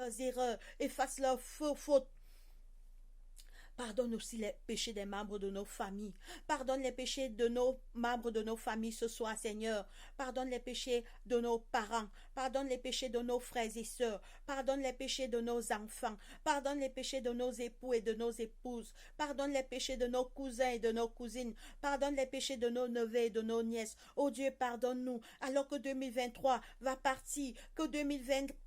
leurs erreurs, efface leurs fautes. Pardonne aussi les péchés des membres de nos familles. Pardonne les péchés de nos membres de nos familles ce soir, Seigneur. Pardonne les péchés de nos parents. Pardonne les péchés de nos frères et sœurs. Pardonne les péchés de nos enfants. Pardonne les péchés de nos époux et de nos épouses. Pardonne les péchés de nos cousins et de nos cousines. Pardonne les péchés de nos neveux et de nos nièces. Oh Dieu, pardonne-nous. Alors que 2023 va partir, que 2023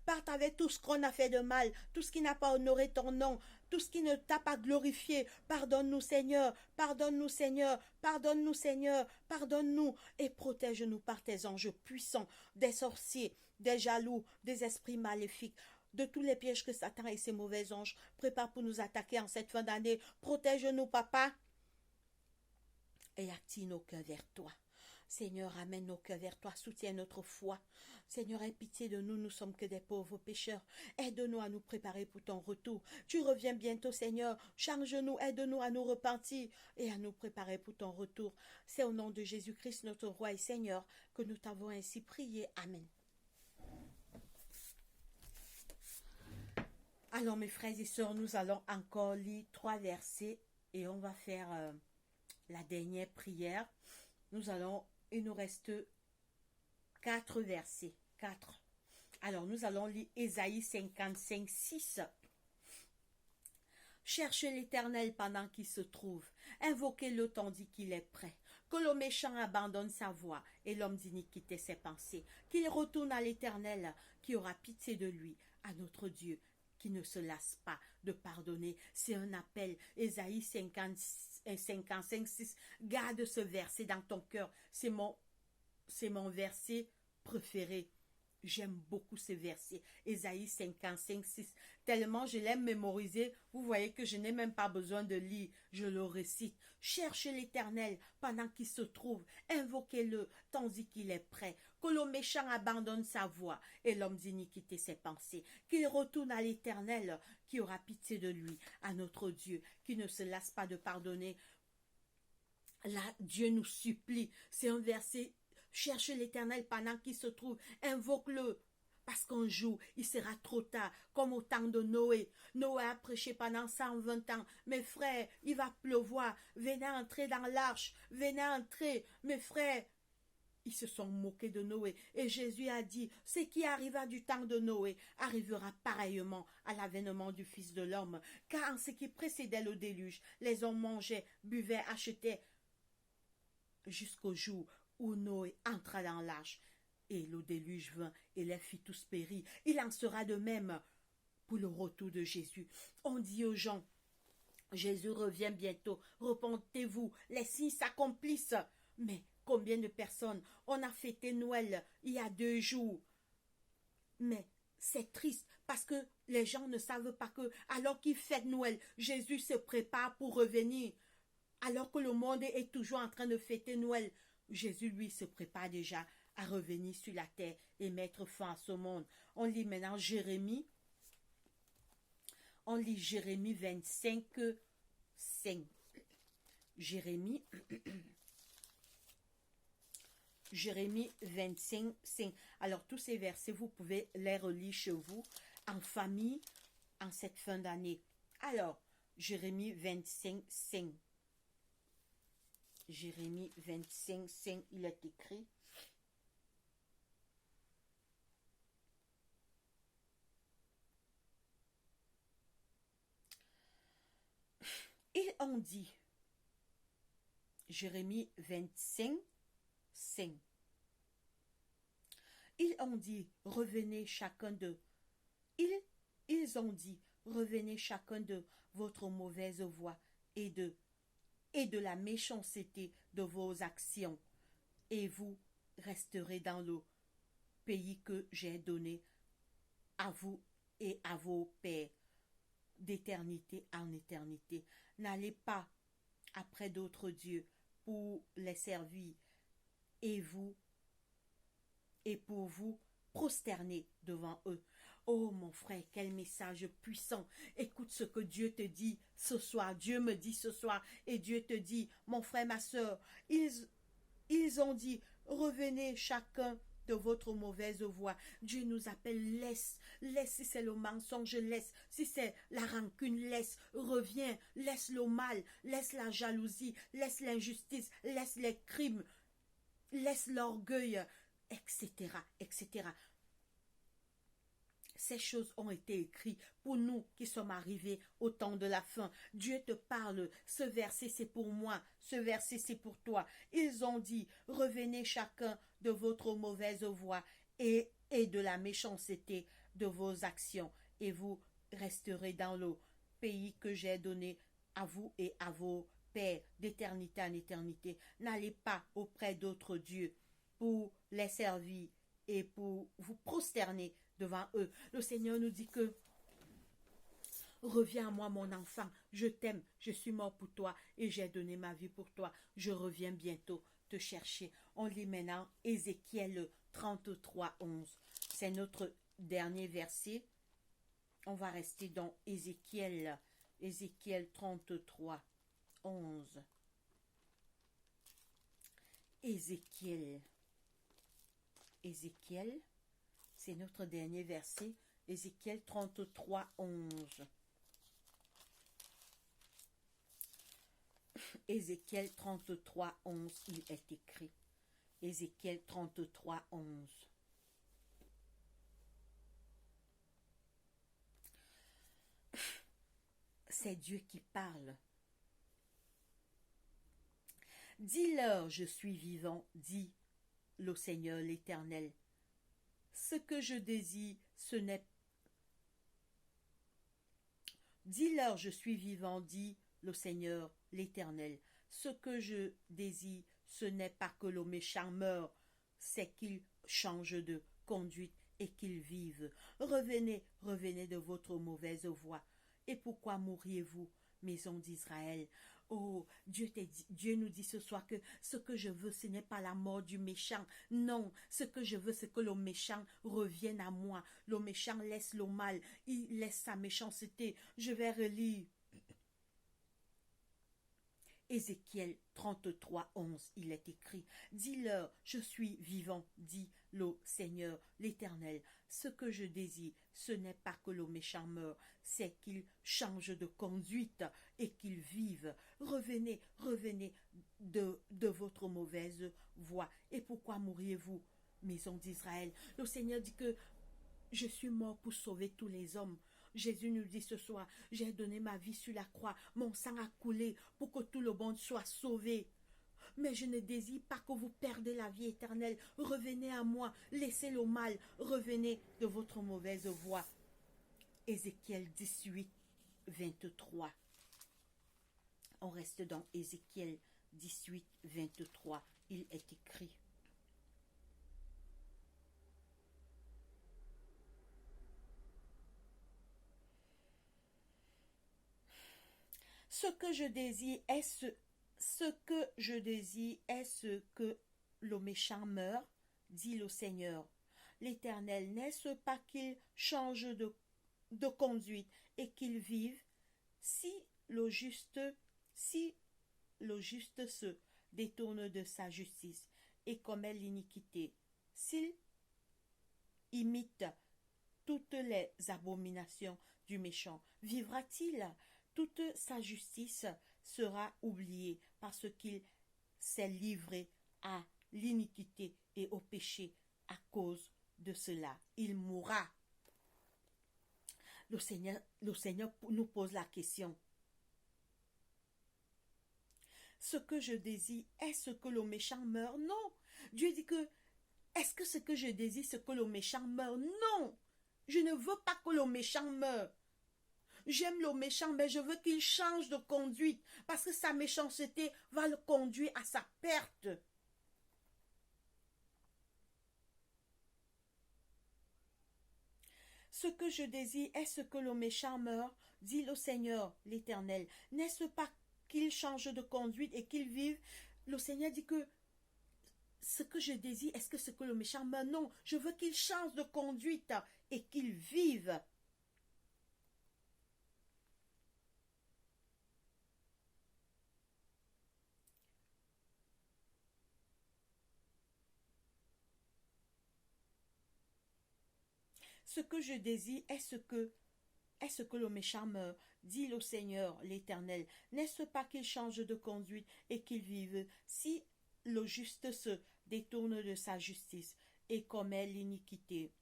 parte avec tout ce qu'on a fait de mal, tout ce qui n'a pas honoré ton nom, tout ce qui ne t'a pas glorifié. Pardonne-nous, Seigneur. Pardonne-nous, Seigneur. Pardonne-nous, Seigneur. Pardonne-nous et protège-nous par tes anges puissants, des sorciers, des jaloux, des esprits maléfiques, de tous les pièges que Satan et ses mauvais anges préparent pour nous attaquer en cette fin d'année. Protège-nous, Papa, et attire nos cœurs vers toi. Seigneur, amène nos cœurs vers toi, soutiens notre foi. Seigneur, aie pitié de nous, nous sommes que des pauvres pécheurs. Aide-nous à nous préparer pour ton retour. Tu reviens bientôt, Seigneur. Change-nous, aide-nous à nous repentir et à nous préparer pour ton retour. C'est au nom de Jésus-Christ, notre Roi et Seigneur, que nous t'avons ainsi prié. Amen. Alors, mes frères et sœurs, nous allons encore lire 3 versets et on va faire la dernière prière. Il nous reste 4 versets. 4. Alors, nous allons lire Ésaïe 55, 6. Cherchez l'Éternel pendant qu'il se trouve. Invoquez-le tandis qu'il est prêt. Que le méchant abandonne sa voie et l'homme d'iniquité ses pensées. Qu'il retourne à l'Éternel qui aura pitié de lui, à notre Dieu, qui ne se lasse pas de pardonner. C'est un appel. Ésaïe 55, 6. Garde ce verset dans ton cœur. C'est mon verset préféré. J'aime beaucoup ce verset. Ésaïe 55, 6. Tellement je l'aime mémoriser, vous voyez que je n'ai même pas besoin de lire. Je le récite. Cherchez l'Éternel pendant qu'il se trouve. Invoquez-le tandis qu'il est prêt. Que le méchant abandonne sa voie et l'homme d'iniquité ses pensées. Qu'il retourne à l'Éternel qui aura pitié de lui, à notre Dieu, qui ne se lasse pas de pardonner. Là, Dieu nous supplie. C'est un verset. Cherche l'Éternel pendant qu'il se trouve. Invoque-le. Parce qu'un jour, il sera trop tard, comme au temps de Noé. Noé a prêché pendant 120 ans. Mes frères, il va pleuvoir. Venez entrer dans l'arche. Venez entrer. Mes frères, ils se sont moqués de Noé. Et Jésus a dit, ce qui arriva du temps de Noé arrivera pareillement à l'avènement du Fils de l'homme. Car en ce qui précédait le déluge, les hommes mangeaient, buvaient, achetaient, jusqu'au jour où Noé entra dans l'arche, et le déluge vint, et les fit tous périr. Il en sera de même pour le retour de Jésus. On dit aux gens, Jésus revient bientôt, repentez-vous, les signes s'accomplissent. Mais combien de personnes, on a fêté Noël il y a 2 jours. Mais c'est triste parce que les gens ne savent pas que, alors qu'ils fêtent Noël, Jésus se prépare pour revenir. Alors que le monde est toujours en train de fêter Noël, Jésus, lui, se prépare déjà à revenir sur la terre et mettre fin à ce monde. On lit maintenant Jérémie. On lit Jérémie 25, 5. Jérémie 25, 5. Alors, tous ces versets, vous pouvez les relire chez vous, en famille, en cette fin d'année. Alors, Jérémie 25, 5. Jérémie 25, 5, il est écrit. Ils ont dit, Jérémie 25, 5. Ils ont dit, revenez chacun d'eux. Ils ont dit, revenez chacun de votre mauvaise voie et de la méchanceté de vos actions, et vous resterez dans le pays que j'ai donné à vous et à vos pères, d'éternité en éternité. N'allez pas après d'autres dieux pour les servir, et pour vous prosterner devant eux. Oh mon frère, quel message puissant. Écoute ce que Dieu te dit ce soir. Dieu me dit ce soir et Dieu te dit, mon frère, ma soeur, ils ont dit, revenez chacun de votre mauvaise voie. Dieu nous appelle, laisse, si c'est le mensonge, laisse, si c'est la rancune, laisse, reviens, laisse le mal, laisse la jalousie, laisse l'injustice, laisse les crimes, laisse l'orgueil, etc., etc. Ces choses ont été écrites pour nous qui sommes arrivés au temps de la fin. Dieu te parle, ce verset c'est pour moi, ce verset c'est pour toi. Ils ont dit, revenez chacun de votre mauvaise voie et de la méchanceté de vos actions, et vous resterez dans le pays que j'ai donné à vous et à vos pères d'éternité en éternité. N'allez pas auprès d'autres dieux pour les servir et pour vous prosterner devant eux. Le Seigneur nous dit que reviens à moi mon enfant, je t'aime, je suis mort pour toi et j'ai donné ma vie pour toi. Je reviens bientôt te chercher. On lit maintenant Ézéchiel 33, 11. C'est notre dernier verset. On va rester dans Ézéchiel 33, 11. Ézéchiel, c'est notre dernier verset, Ézéchiel 33, 11. Ézéchiel 33, 11, il est écrit. Ézéchiel 33, 11. C'est Dieu qui parle. Dis-leur, je suis vivant, dit le Seigneur l'Éternel. Ce que je désire, ce n'est... Dis-leur, je suis vivant, dit le Seigneur l'Éternel. Ce que je désire, ce n'est pas que le méchant meure, c'est qu'il change de conduite et qu'il vive. Revenez, revenez de votre mauvaise voie. Et pourquoi mourriez-vous, maison d'Israël? Oh, Dieu nous dit ce soir que ce que je veux, ce n'est pas la mort du méchant. Non, ce que je veux, c'est que le méchant revienne à moi. Le méchant laisse le mal, il laisse sa méchanceté. Je vais relire Ézéchiel 33, 11, il est écrit, « Dis-leur, je suis vivant, dit le Seigneur l'Éternel. Ce que je désire, ce n'est pas que le méchant meure, c'est qu'il change de conduite et qu'il vive. Revenez, revenez de votre mauvaise voie. Et pourquoi mourriez-vous, maison d'Israël? » Le Seigneur dit que je suis mort pour sauver tous les hommes. Jésus nous dit ce soir, j'ai donné ma vie sur la croix, mon sang a coulé pour que tout le monde soit sauvé. Mais je ne désire pas que vous perdez la vie éternelle. Revenez à moi, laissez le mal, revenez de votre mauvaise voie. Ézéchiel 18, 23. On reste dans Ézéchiel 18, 23. Il est écrit. Ce que je désire est ce que le méchant meure, dit le Seigneur. L'Éternel, n'est-ce pas qu'il change de conduite et qu'il vive? Si le juste se détourne de sa justice et commet l'iniquité, s'il imite toutes les abominations du méchant, vivra-t-il? Toute sa justice sera oubliée parce qu'il s'est livré à l'iniquité et au péché. À cause de cela, il mourra. Le Seigneur nous pose la question. Ce que je désire, est-ce que le méchant meurt? Non. Dieu dit que, est-ce que ce que je désire, c'est que le méchant meurt? Non. Je ne veux pas que le méchant meure. J'aime le méchant, mais je veux qu'il change de conduite, parce que sa méchanceté va le conduire à sa perte. Ce que je désire est ce que le méchant meure, dit le Seigneur l'Éternel. N'est-ce pas qu'il change de conduite et qu'il vive? Le Seigneur dit que ce que je désire, est-ce que c'est que le méchant meurt? Non, je veux qu'il change de conduite et qu'il vive. Ce que je désire est ce que le méchant meurt, dit le Seigneur l'Éternel. N'est-ce pas qu'il change de conduite et qu'il vive? Si le juste se détourne de sa justice et commet l'iniquité,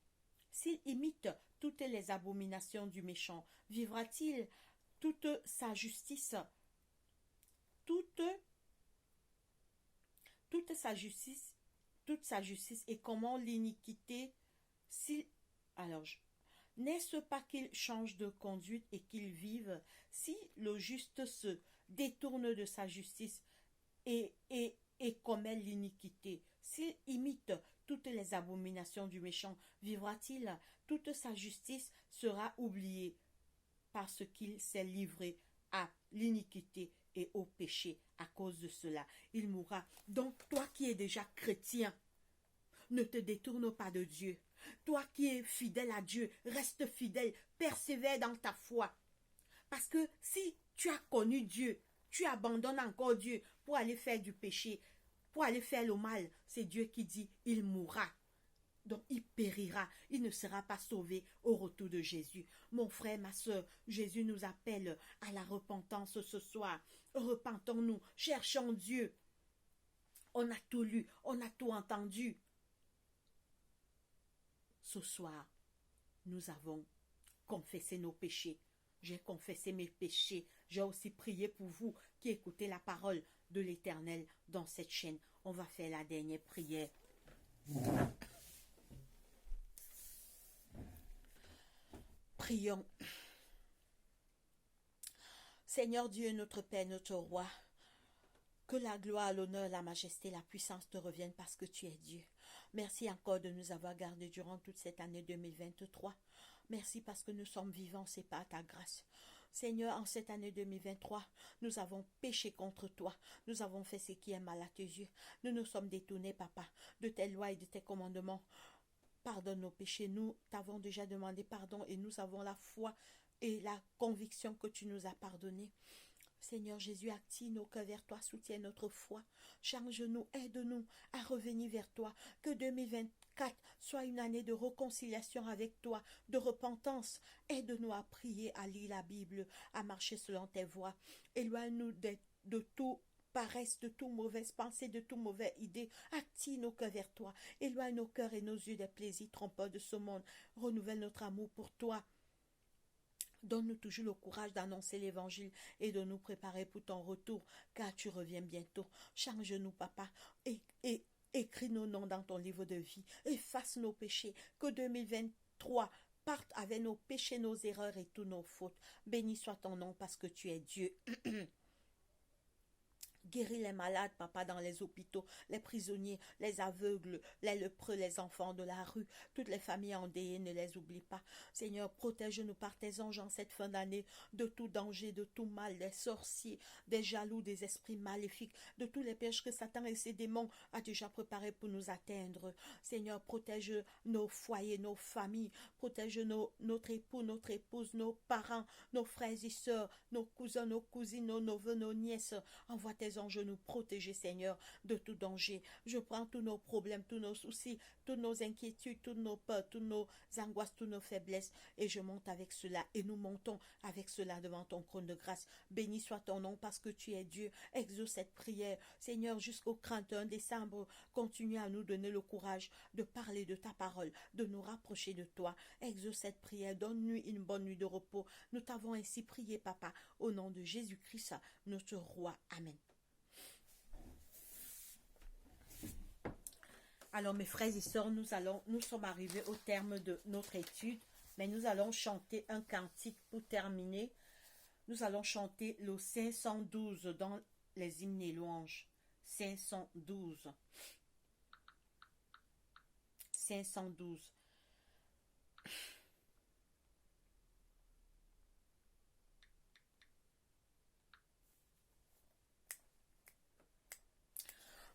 s'il imite toutes les abominations du méchant, vivra-t-il toute sa justice, toute, toute sa justice et comment l'iniquité? S'il, alors, n'est-ce pas qu'il change de conduite et qu'il vive? Si le juste se détourne de sa justice et commet l'iniquité, s'il imite toutes les abominations du méchant, vivra-t-il? Toute sa justice sera oubliée parce qu'il s'est livré à l'iniquité et au péché. À cause de cela, il mourra. Donc, toi qui es déjà chrétien, ne te détourne pas de Dieu. Toi qui es fidèle à Dieu, reste fidèle, persévère dans ta foi. Parce que si tu as connu Dieu, tu abandonnes encore Dieu pour aller faire du péché, pour aller faire le mal, c'est Dieu qui dit, il mourra. Donc il périra, il ne sera pas sauvé au retour de Jésus. Mon frère, ma soeur, Jésus nous appelle à la repentance ce soir. Repentons-nous, cherchons Dieu. On a tout lu, on a tout entendu. Ce soir, nous avons confessé nos péchés. J'ai confessé mes péchés. J'ai aussi prié pour vous qui écoutez la parole de l'Éternel dans cette chaîne. On va faire la dernière prière. Prions. Seigneur Dieu, notre Père, notre Roi, que la gloire, l'honneur, la majesté, la puissance te reviennent parce que tu es Dieu. Merci encore de nous avoir gardés durant toute cette année 2023. Merci parce que nous sommes vivants, c'est par ta grâce. Seigneur, en cette année 2023, nous avons péché contre toi. Nous avons fait ce qui est mal à tes yeux. Nous nous sommes détournés, Papa, de tes lois et de tes commandements. Pardonne nos péchés. Nous t'avons déjà demandé pardon et nous avons la foi et la conviction que tu nous as pardonné. Seigneur Jésus, active nos cœurs vers toi, soutiens notre foi. Change-nous, aide-nous à revenir vers toi. Que 2024 soit une année de réconciliation avec toi, de repentance. Aide-nous à prier, à lire la Bible, à marcher selon tes voies. Éloigne-nous de tout paresse, de toute mauvaise pensée, de toute mauvaise idée. Active nos cœurs vers toi. Éloigne nos cœurs et nos yeux des plaisirs trompeurs de ce monde. Renouvelle notre amour pour toi. Donne-nous toujours le courage d'annoncer l'évangile et de nous préparer pour ton retour, car tu reviens bientôt. Change-nous, Papa, et écris nos noms dans ton livre de vie. Efface nos péchés. Que 2023 parte avec nos péchés, nos erreurs et toutes nos fautes. Béni soit ton nom parce que tu es Dieu. Guéris les malades, Papa, dans les hôpitaux, les prisonniers, les aveugles, les lépreux, les enfants de la rue, toutes les familles endeuillées, ne les oublie pas. Seigneur, protège-nous par tes anges en cette fin d'année de tout danger, de tout mal, des sorciers, des jaloux, des esprits maléfiques, de tous les pièges que Satan et ses démons a déjà préparés pour nous atteindre. Seigneur, protège nos foyers, nos familles, protège notre époux, notre épouse, nos parents, nos frères et sœurs, nos cousins, nos cousines, nos neveux, nos nièces. Envoie tes anges nous protéger, Seigneur, de tout danger. Je prends tous nos problèmes, tous nos soucis, toutes nos inquiétudes, toutes nos peurs, toutes nos angoisses, toutes nos faiblesses, et je monte avec cela, et nous montons avec cela devant ton trône de grâce. Béni soit ton nom parce que tu es Dieu. Exauce cette prière, Seigneur, jusqu'au 31 décembre. Continue à nous donner le courage de parler de ta parole, de nous rapprocher de toi. Exauce cette prière, donne-nous une bonne nuit de repos. Nous t'avons ainsi prié, Papa, au nom de Jésus-Christ, notre Roi. Amen. Alors mes frères et sœurs, nous sommes arrivés au terme de notre étude, mais nous allons chanter un cantique pour terminer. Nous allons chanter le 512 dans les hymnes et louanges. 512. 512.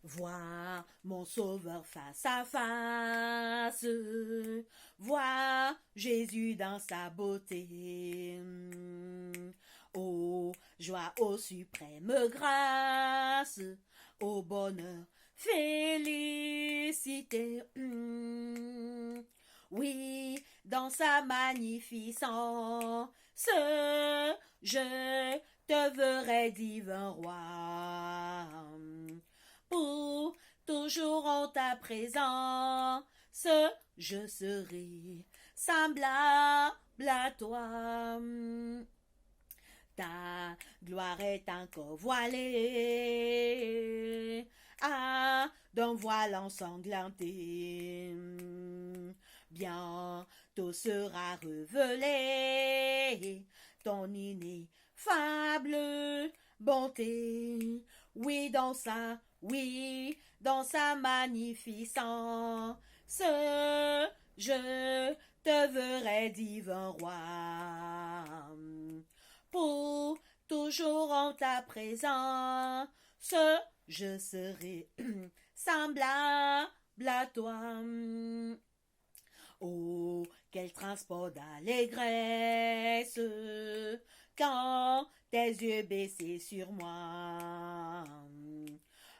Vois mon sauveur face à face, vois Jésus dans sa beauté. Oh, joie aux suprême grâce, au bonheur, félicité. oui, dans sa magnificence, je te verrai divin roi. Pour toujours en ta présence, je serai semblable à toi. Ta gloire est encore voilée d'un voile ensanglanté. Bientôt sera révélé ton ineffable bonté. Oui, dans sa magnificence, je te verrai divin roi. Pour toujours en ta présence, je serai semblable à toi. Oh, quel transport d'allégresse quand tes yeux baissés sur moi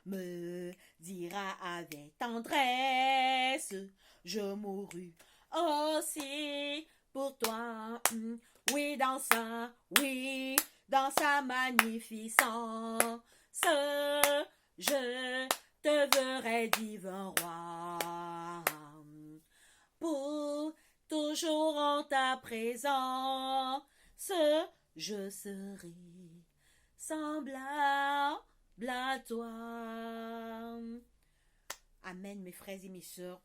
me dira avec tendresse, je mourus aussi pour toi. Oui, dans sa magnificence, je te verrai divin roi. Pour toujours en ta présence, je serai semblable à toi. Amen, mes frères et mes sœurs.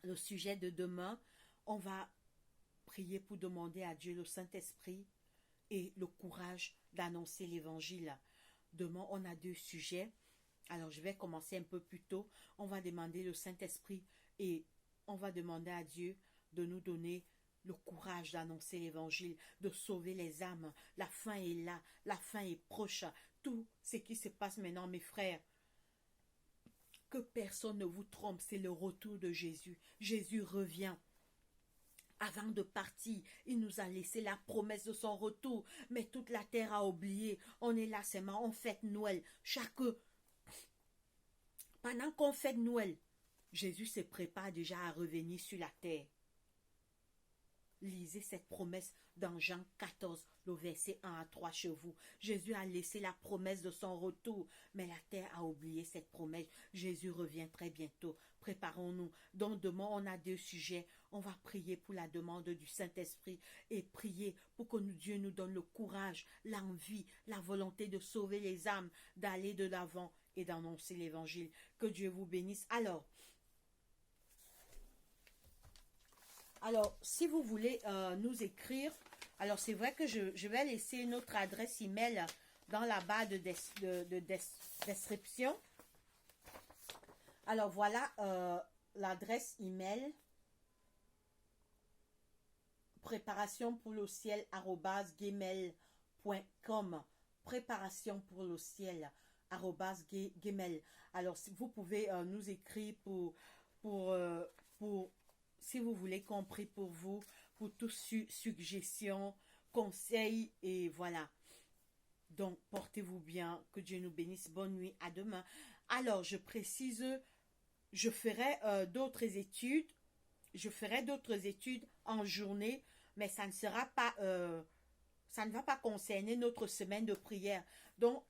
Le sujet de demain, on va prier pour demander à Dieu le Saint-Esprit et le courage d'annoncer l'évangile. Demain, on a 2 sujets. Alors, je vais commencer un peu plus tôt. On va demander le Saint-Esprit et on va demander à Dieu de nous donner le courage d'annoncer l'évangile, de sauver les âmes. La fin est là, la fin est proche. Tout ce qui se passe maintenant, mes frères, que personne ne vous trompe, c'est le retour de Jésus. Jésus revient. Avant de partir, il nous a laissé la promesse de son retour, mais toute la terre a oublié. On est là seulement, on fête Noël. Pendant qu'on fête Noël, Jésus se prépare déjà à revenir sur la terre. Lisez cette promesse dans Jean 14, le verset 1 à 3 chez vous. Jésus a laissé la promesse de son retour, mais la terre a oublié cette promesse. Jésus revient très bientôt. Préparons-nous. Donc demain, on a 2 sujets. On va prier pour la demande du Saint-Esprit et prier pour que Dieu nous donne le courage, l'envie, la volonté de sauver les âmes, d'aller de l'avant et d'annoncer l'évangile. Que Dieu vous bénisse. Alors, si vous voulez nous écrire, alors c'est vrai que je vais laisser notre adresse email dans la barre de description. Alors voilà l'adresse email préparationpourleciel@gmail.com. préparationpourleciel@gmail. Alors vous pouvez nous écrire pour si vous voulez qu'on prie pour vous, pour toutes suggestions, conseils, et voilà. Donc, portez-vous bien, que Dieu nous bénisse, bonne nuit, à demain. Alors, je précise, je ferai d'autres études en journée, mais ça ne va pas concerner notre semaine de prière. Donc,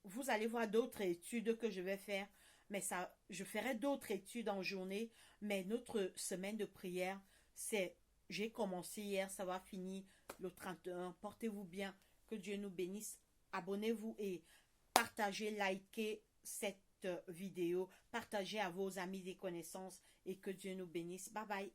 vous allez voir d'autres études que je vais faire, mais je ferai d'autres études en journée, mais notre semaine de prière, j'ai commencé hier, ça va finir le 31. Portez-vous bien, que Dieu nous bénisse. Abonnez-vous et partagez, likez cette vidéo, partagez à vos amis et connaissances et que Dieu nous bénisse. Bye bye.